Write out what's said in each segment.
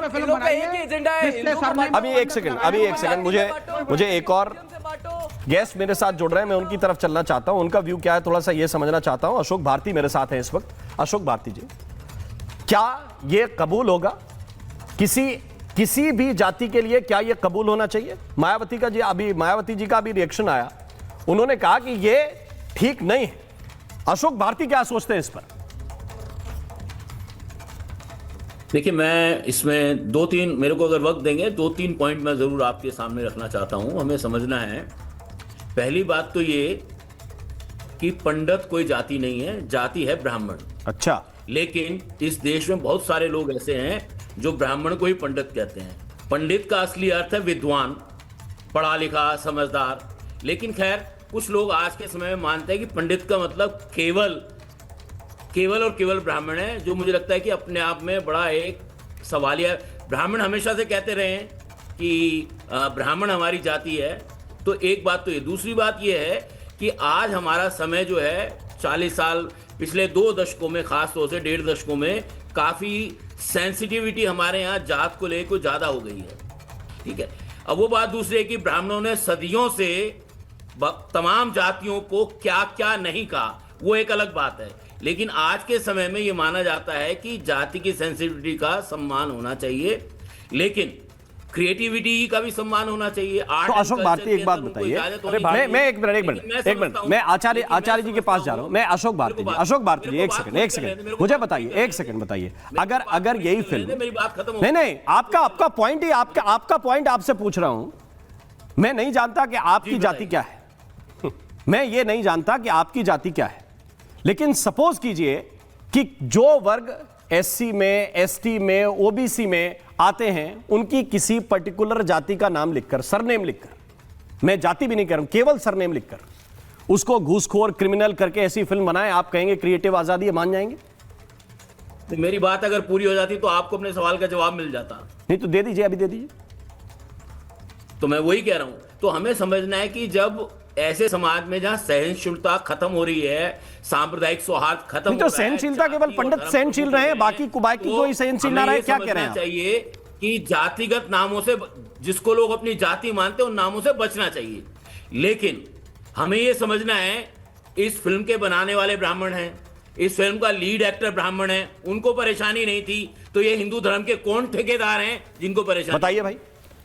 पे फिल्म बनाइए जिससे सरनेम। अभी एक सेकंड मुझे एक और गेस्ट मेरे साथ जुड़ रहे हैं, मैं उनकी तरफ चलना चाहता हूं, उनका व्यू क्या है थोड़ा सा ये समझना चाहता हूं। अशोक भारती मेरे साथ हैं इस वक्त। अशोक भारती जी, क्या ये कबूल होगा किसी भी जाति के लिए, क्या ये कबूल होना चाहिए? मायावती जी का अभी रिएक्शन आया, उन्होंने कहा कि ये ठीक नहीं है। अशोक भारती क्या सोचते हैं इस पर? देखिए, मैं इसमें दो तीन, मेरे को अगर वक्त देंगे, दो तीन पॉइंट मैं जरूर आपके सामने रखना चाहता हूं। हमें समझना है, पहली बात तो ये कि पंडित कोई जाति नहीं है, जाति है ब्राह्मण। अच्छा। लेकिन इस देश में बहुत सारे लोग ऐसे हैं जो ब्राह्मण को ही पंडित कहते हैं। पंडित का असली अर्थ है विद्वान, पढ़ा लिखा, समझदार। लेकिन खैर, कुछ लोग आज के समय में मानते हैं कि पंडित का मतलब केवल और केवल ब्राह्मण है, जो मुझे लगता है कि अपने आप में बड़ा एक सवालिया। ब्राह्मण हमेशा से कहते रहे हैं कि ब्राह्मण हमारी जाति है। तो एक बात तो ये, दूसरी बात ये है कि आज हमारा समय जो है 40 साल, पिछले 2 दशकों में, खास तौर से 1.5 दशकों में, काफी सेंसिटिविटी हमारे यहाँ जात को लेकर ज्यादा हो गई है। ठीक है, अब वो बात दूसरी है कि ब्राह्मणों ने सदियों से तमाम जातियों को क्या क्या नहीं कहा, वो एक अलग बात है। लेकिन आज के समय में ये माना जाता है कि जाति की सेंसिटिविटी का सम्मान होना चाहिए, लेकिन क्रिएटिविटी का भी सम्मान होना चाहिए। तो अशोक भारती एक बात बताइए, मैं एक मिनट मैं आचार्य जी के पास जा रहा हूं। मैं अशोक भारती जी एक सेकंड मुझे बताइए, एक सेकंड बताइए, अगर यही फिल्म, मेरी बात खत्म हो। नहीं, आपका पॉइंट ही, आपका पॉइंट आपसे पूछ रहा हूं। मैं नहीं जानता कि आपकी जाति क्या है, मैं ये नहीं जानता कि आपकी जाति क्या है, लेकिन सपोज कीजिए कि जो वर्ग एससी में, एसटी में, ओबीसी में आते हैं, उनकी किसी पर्टिकुलर जाति का नाम लिखकर, सरनेम लिखकर, मैं जाति भी नहीं कह रहा हूं, केवल सरनेम लिखकर उसको घूसखोर, क्रिमिनल करके ऐसी फिल्म बनाए, आप कहेंगे क्रिएटिव आजादी है, मान जाएंगे? तो मेरी बात अगर पूरी हो जाती तो आपको अपने सवाल का जवाब मिल जाता। नहीं तो दे दीजिए, अभी दे दीजिए। तो मैं वही कह रहा हूं, तो हमें समझना है कि जब ऐसे समाज में जहां सहनशीलता खत्म हो रही है, सांप्रदायिक सौहार्द खत्म हो रहा है, तो सहनशीलता केवल पंडित सहनशील रहे, बाकी कोई सहनशील ना रहे, क्या कह रहे हैं? चाहिए कि जातिगत नामों से, जिसको लोग अपनी जाति मानते हैं, उन नामों से बचना चाहिए। लेकिन हमें यह समझना है, इस फिल्म के बनाने वाले ब्राह्मण हैं, इस फिल्म का लीड एक्टर ब्राह्मण है, उनको परेशानी नहीं थी, तो ये हिंदू धर्म के कौन ठेकेदार हैं जिनको परेशानी? बताइए भाई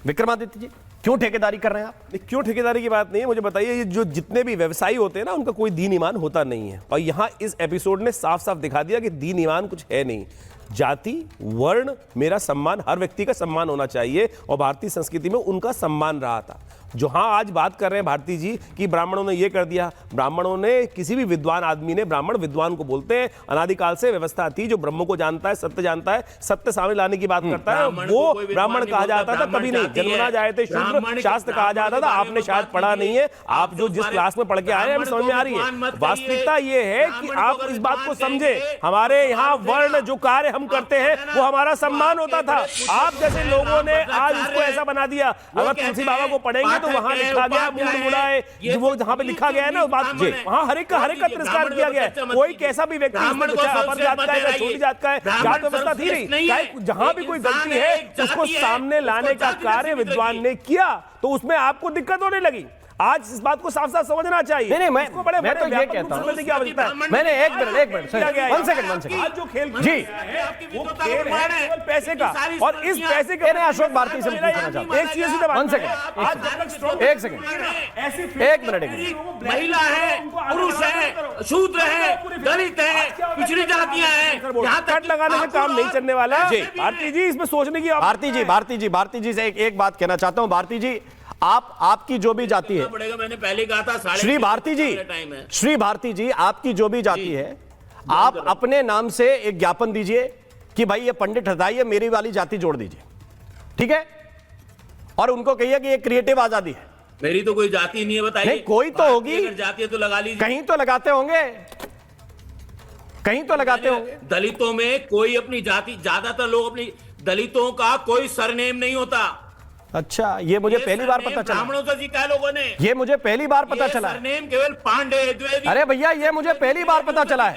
विक्रमादित्य जी, क्यों ठेकेदारी कर रहे हैं आप? क्यों ठेकेदारी की बात नहीं है, मुझे बताइए। ये जो जितने भी व्यवसायी होते हैं ना, उनका कोई दीन ईमान होता नहीं है, और यहाँ इस एपिसोड ने साफ साफ दिखा दिया कि दीन ईमान कुछ है नहीं। जाति, वर्ण, मेरा सम्मान, हर व्यक्ति का सम्मान होना चाहिए, और भारतीय संस्कृति में उनका सम्मान रहा था। जो हाँ आज बात कर रहे हैं भारती जी कि ब्राह्मणों ने ये कर दिया, ब्राह्मणों ने, किसी भी विद्वान आदमी ने, ब्राह्मण विद्वान को बोलते हैं, अनादिकाल से व्यवस्था थी, जो ब्रह्म को जानता है, सत्य जानता है, सत्य सामने लाने की बात करता है, वो ब्राह्मण कहा जाता था। कभी नहीं, जन्मना जाए थे शूद्र, शास्त्र कहा जाता था। आपने शायद पढ़ा नहीं है, आप जो जिस क्लास में पढ़ के आए हैं हमें समझ में आ रही है। वास्तविकता ये है कि आप इस बात को समझे, हमारे यहाँ वर्ण जो कार्य हम करते हैं वो हमारा सम्मान होता था। आप जैसे लोगों ने आज उसको ऐसा बना दिया। अगर तुलसी बाबा को पढ़ेंगे तो वहां लिखा गया, मूड मुड़ाए, वो जहां पे लिखा गया है ना, बात वहां हर एक का तिरस्कार किया गया है। कोई कैसा भी व्यक्ति अपर जात का है, छोटी जात का है, जात व्यवस्था थी नहीं, जहां भी कोई गलती है उसको सामने लाने का कार्य विद्वान ने किया, तो उसमें आपको दिक्कत होने लगी। आज इस बात को साफ साफ समझना चाहिए। नहीं, मैं तो ये कहता हूं, मैंने एक मिनट वन सेकंड आज जो खेल जी, वो खेल है केवल पैसे का, और इस पैसे के अशोक भारती से पूछना चाहता हूं, एक चीज सीधे वन सेकंड, एक सेकंड, एक मिनट, महिला है, पुरुष है, शूद्र है, दलित है, पिछड़ी जातियां हैं, यहाँ कट लगाने में काम नहीं चलने वाला। भारती जी, इसमें सोचने की, भारती जी से एक बात कहना चाहता हूं। भारती जी, आपकी जो भी जाति है, मैंने पहले कहा था, श्री भारती जी, आपकी जो भी जाति है, आप अपने नाम से एक ज्ञापन दीजिए कि भाई ये पंडित हटाइए, मेरी वाली जाति जोड़ दीजिए, ठीक है? और उनको कहिए कि ये क्रिएटिव आजादी है। मेरी तो कोई जाति नहीं है, बताइए। नहीं, कोई तो होगी, अगर जाति है तो लगा लीजिए। कहीं तो लगाते होंगे, कहीं तो लगाते होंगे। दलितों में कोई अपनी जाति, ज्यादातर लोग अपनी, दलितों का कोई सरनेम नहीं होता। अच्छा, ये मुझे पहली बार पता चला। ब्राह्मणों से सीखा है लोगों ने, ये मुझे पहली बार पता चला। सरनेम केवल पांडे, द्विवेदी। अरे भैया, ये मुझे पहली बार पता चला है।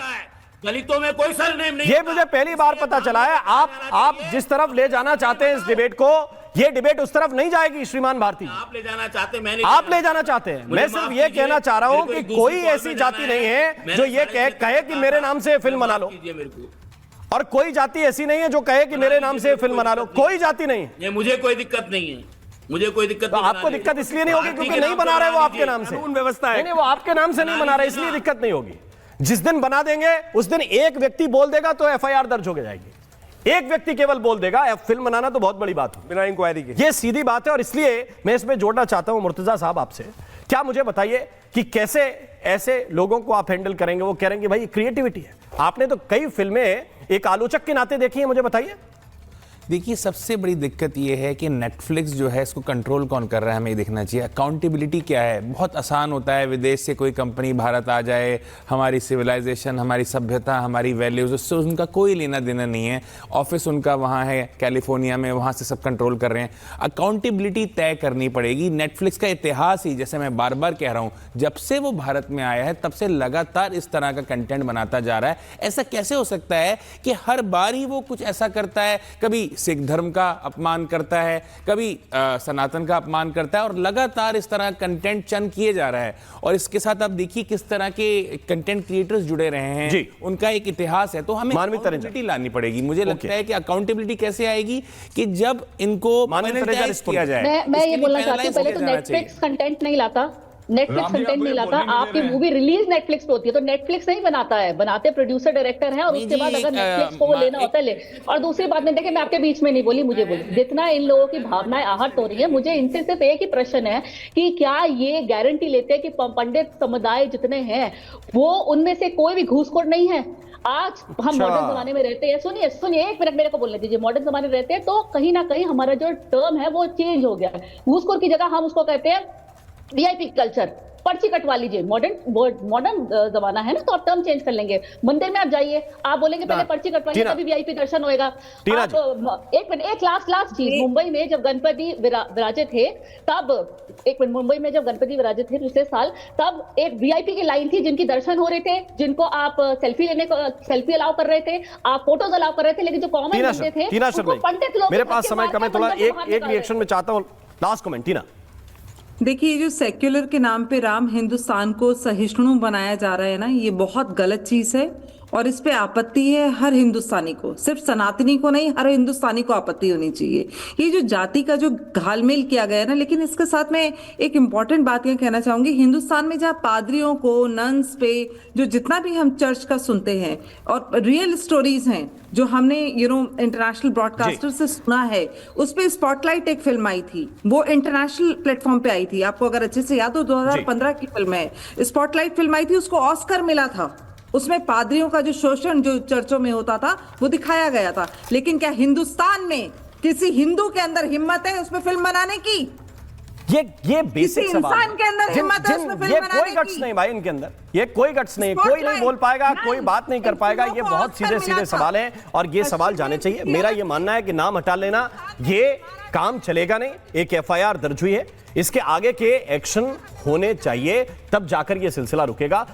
दलितों में कोई सरनेम नहीं ये होता। मुझे पहली बार पता चला है। आप जिस तरफ ले जाना चाहते हैं इस डिबेट को, ये डिबेट उस तरफ नहीं जाएगी श्रीमान भारती। आप ले जाना चाहते हैं, मैं नहीं आप ले जाना चाहते हैं। मैं सिर्फ ये कहना चाह रहा हूं कि कोई ऐसी जाति नहीं है जो ये कहे कि मेरे नाम से फिल्म बना लो, मेरे को और कोई जाति ऐसी नहीं है जो कहे कि मेरे नाम से फिल्म बना लो। कोई जाति नहीं है। ये मुझे कोई दिक्कत नहीं है, मुझे कोई दिक्कत तो नहीं। आपको दिक्कत इसलिए नहीं होगी क्योंकि नहीं बना रहे वो आपके नाम से। कानून व्यवस्था है। नहीं, वो आपके नाम से नहीं बना रहे, इसलिए दिक्कत नहीं होगी। जिस दिन बना देंगे उस दिन एक व्यक्ति बोल देगा तो एफआईआर दर्ज हो जाएगी। एक व्यक्ति केवल बोल देगा। फिल्म बनाना तो बहुत बड़ी बात है, बिना इंक्वायरी के। ये सीधी बात है। और इसलिए मैं इसमें जोड़ना चाहता हूं मुर्तजा साहब आपसे, क्या मुझे बताइए कि कैसे ऐसे लोगों को आप हैंडल करेंगे? वो कह रहे हैं कि भाई क्रिएटिविटी है। आपने तो कई फिल्में एक आलोचक के नाते देखी है, मुझे बताइए। देखिए, सबसे बड़ी दिक्कत यह है कि नेटफ्लिक्स जो है इसको कंट्रोल कौन कर रहा है, हमें ये देखना चाहिए। अकाउंटेबिलिटी क्या है? बहुत आसान होता है विदेश से कोई कंपनी भारत आ जाए, हमारी सिविलाइजेशन, हमारी सभ्यता, हमारी वैल्यूज, उससे उनका कोई लेना देना नहीं है। ऑफिस उनका वहाँ है कैलिफोर्निया में, वहाँ से सब कंट्रोल कर रहे हैं। अकाउंटेबिलिटी तय करनी पड़ेगी। नेटफ्लिक्स का इतिहास ही, जैसे मैं बार बार कह रहा हूँ, जब से वो भारत में आया है तब से लगातार इस तरह का कंटेंट बनाता जा रहा है। ऐसा कैसे हो सकता है कि हर बार ही वो कुछ ऐसा करता है? कभी सिख धर्म का अपमान करता है, कभी सनातन का अपमान करता है, और लगातार इस तरह कंटेंट चन किए जा रहा है। और इसके साथ आप देखिए किस तरह के कंटेंट क्रिएटर्स जुड़े रहे हैं जी। उनका एक इतिहास है। तो हमें अकाउंटेबिलिटी लानी पड़ेगी। मुझे लगता है कि अकाउंटेबिलिटी कैसे आएगी कि जब इनको पेनलाइज किया जाए। मैं ये बोलना चाहती हूँ, पहले तो नेटफ्लिक्स कंटेंट नहीं लाता, नेटफ्लिक्स कंटेंट नहीं लाता। आपकी मूवी रिलीज नेटफ्लिक्स पे होती है तो नेटफ्लिक्स नहीं बनाता है, बनाते प्रोड्यूसर डायरेक्टर हैं, और उसके बाद अगर नेटफ्लिक्स को वो लेना होता है ले। और दूसरी बात में देखिए, मैं आपके बीच में नहीं बोली, मुझे बोली। जितना इन लोगों की भावनाएं आहत हो रही है, मुझे इनसे सिर्फ एक ही प्रश्न है कि क्या ये गारंटी लेते हैं कि पंडित समुदाय जितने हैं वो उनमें से कोई भी घूसखोर नहीं है? आज हम मॉडर्न जमाने में रहते हैं। सुनिए एक मिनट मेरे को बोलने दीजिए। मॉडर्न जमाने में रहते हैं तो कहीं ना कहीं हमारा जो टर्म है वो चेंज हो गया है। घूसखोर की जगह हम उसको कहते हैं वीआईपी कल्चर। पर्ची कटवा लीजिए, मॉडर्न जमाना है ना, तो आप टर्म चेंज कर लेंगे। मंदिर में आप जाइए, आप बोलेंगे पहले पर्ची कटवाइए तभी वीआईपी दर्शन होएगा। एक मिनट, एक लास्ट चीज, मुंबई में जब गणपति विराजे थे तब, एक मिनट, मुंबई में जब गणपति विराजे थे पिछले साल, तब एक वीआईपी की लाइन थी जिनकी दर्शन हो रहे थे, जिनको आप सेल्फी अलाउ कर रहे थे, आप फोटोज अलाउ कर रहे थे, लेकिन जो कॉमन बंदे थे उनको पंडित लोग। मेरे पास समय कम है, थोड़ा एक रिएक्शन में चाहता हूं, लास्ट कमेंट। टीना, देखिए, जो सेक्युलर के नाम पे राम हिंदुस्तान को सहिष्णु बनाया जा रहा है ना, ये बहुत गलत चीज है और इस पे आपत्ति है हर हिंदुस्तानी को, सिर्फ सनातनी को नहीं, हर हिंदुस्तानी को आपत्ति होनी चाहिए। ये जो जाति का जो घालमेल किया गया है ना, लेकिन इसके साथ में एक इंपॉर्टेंट बात ये कहना चाहूंगी, हिंदुस्तान में जहाँ पादरियों को, नन्स पे जो जितना भी हम चर्च का सुनते हैं और रियल स्टोरीज हैं जो हमने इंटरनेशनल ब्रॉडकास्टर से सुना है, उस पे स्पॉटलाइट एक फिल्म आई थी, वो इंटरनेशनल प्लेटफॉर्म पे आई थी। आपको अगर अच्छे से याद हो, 2015 की फिल्म है, स्पॉटलाइट फिल्म आई थी, उसको ऑस्कर मिला था। उसमें पादरियों का जो शोषण जो चर्चों में होता था वो दिखाया गया था। लेकिन क्या हिंदुस्तान में किसी हिंदू के अंदर हिम्मत है उसमें फिल्म बनाने की? ये बेसिक सवाल है। इंसान के अंदर हिम्मत है उसमें फिल्म ये बनाने कोई गट्स नहीं भाई, इनके अंदर ये कोई गट्स नहीं, कोई नहीं बोल पाएगा, कोई बात नहीं कर पाएगा। ये बहुत सीधे सीधे सवाल हैं और ये सवाल जाने चाहिए। मेरा ये मानना है कि नाम हटा लेना ये काम चलेगा नहीं। एक एफआईआर दर्ज हुई है, इसके आगे के एक्शन होने चाहिए, तब जाकर ये सिलसिला रुकेगा।